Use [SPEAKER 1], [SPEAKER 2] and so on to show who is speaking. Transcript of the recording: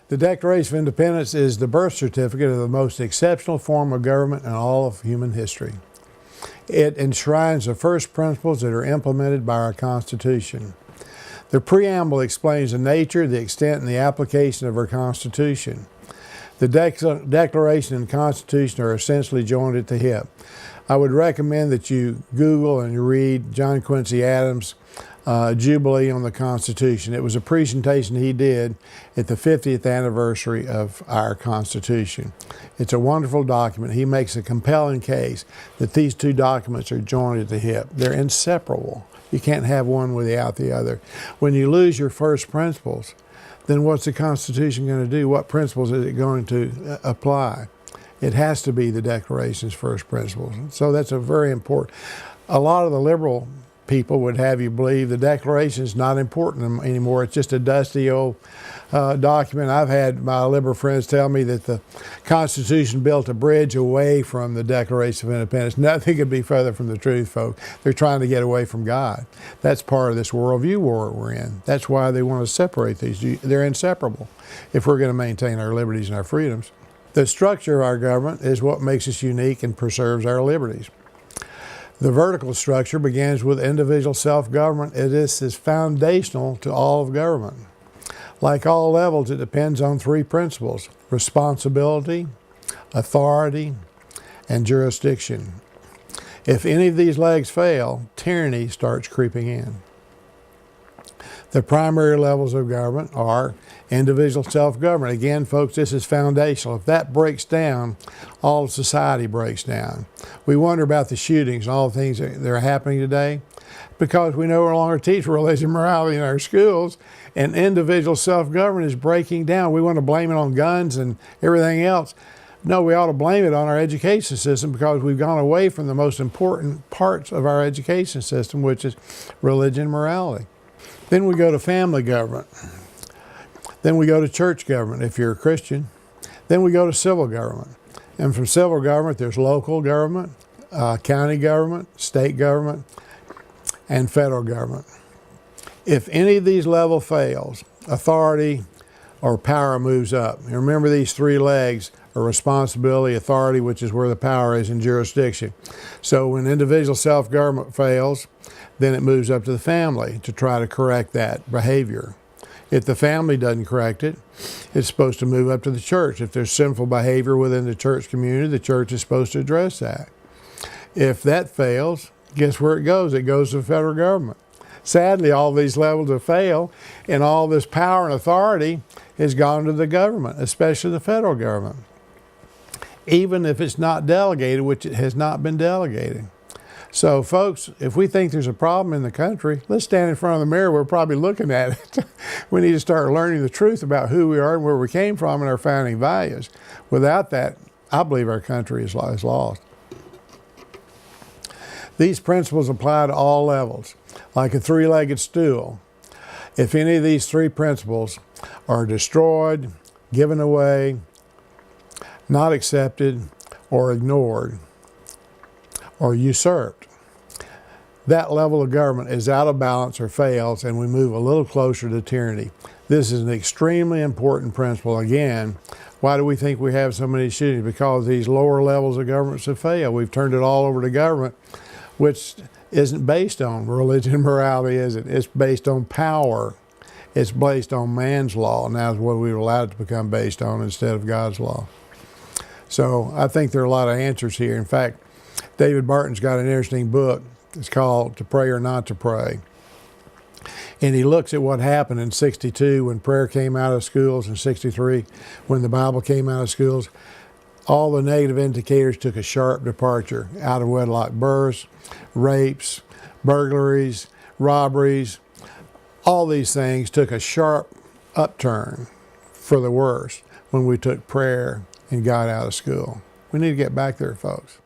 [SPEAKER 1] The Declaration of Independence is the birth certificate of the most exceptional form of government in all of human history. It enshrines the first principles that are implemented by our Constitution. The preamble explains the nature, the extent, and the application of our Constitution. The Declaration and Constitution are essentially joined at the hip. I would recommend that you Google and you read John Quincy Adams' Jubilee on the Constitution. It was a presentation he did at the 50th anniversary of our Constitution. It's a wonderful document. He makes a compelling case that these two documents are joined at the hip. They're inseparable. You can't have one without the other. When you lose your first principles, then what's the Constitution going to do? What principles is it going to apply? It has to be the Declaration's first principles. So that's a very important. A lot of the liberal people would have you believe the Declaration is not important anymore. It's just a dusty old document. I've had my liberal friends tell me that the Constitution built a bridge away from the Declaration of Independence. Nothing could be further from the truth, folks. They're trying to get away from God. That's part of this worldview war we're in. That's why they want to separate these. They're inseparable if we're going to maintain our liberties and our freedoms. The structure of our government is what makes us unique and preserves our liberties. The vertical structure begins with individual self-government. This is foundational to all of government. Like all levels, it depends on three principles: responsibility, authority, and jurisdiction. If any of these legs fail, tyranny starts creeping in. The primary levels of government are individual self-government. Again, folks, this is foundational. If that breaks down, all of society breaks down. We wonder about the shootings and all the things that are happening today because we no longer teach religion and morality in our schools, and individual self-government is breaking down. We want to blame it on guns and everything else. No, we ought to blame it on our education system because we've gone away from the most important parts of our education system, which is religion and morality. Then we go to family government. Then we go to church government if you're a Christian. Then we go to civil government. And from civil government, there's local government, county government, state government, and federal government. If any of these levels fails, authority or power moves up. And remember, these three legs are responsibility, authority, which is where the power is, and jurisdiction. So when individual self-government fails, then it moves up to the family to try to correct that behavior. If the family doesn't correct it, it's supposed to move up to the church. If there's sinful behavior within the church community, the church is supposed to address that. If that fails, guess where it goes? It goes to the federal government. Sadly, all these levels have failed, and all this power and authority has gone to the government, especially the federal government, even if it's not delegated, which it has not been delegated. So, folks, if we think there's a problem in the country, let's stand in front of the mirror. We're probably looking at it. We need to start learning the truth about who we are and where we came from and our founding values. Without that, I believe our country is lost. These principles apply to all levels, like a three-legged stool. If any of these three principles are destroyed, given away, not accepted, or ignored, or usurped, that level of government is out of balance or fails, and we move a little closer to tyranny. This is an extremely important principle. Again, why do we think we have so many shootings? Because these lower levels of governments have failed. We've turned it all over to government, which isn't based on religion and morality, is it? It's based on power. It's based on man's law, and that's what we've allowed it to become based on instead of God's law. So I think there are a lot of answers here. In fact, David Barton's got an interesting book. It's called To Pray or Not to Pray. And he looks at what happened in '62 when prayer came out of schools, and '63 when the Bible came out of schools. All the negative indicators took a sharp departure. Out of wedlock births, rapes, burglaries, robberies, all these things took a sharp upturn for the worse when we took prayer and God out of school. We need to get back there, folks.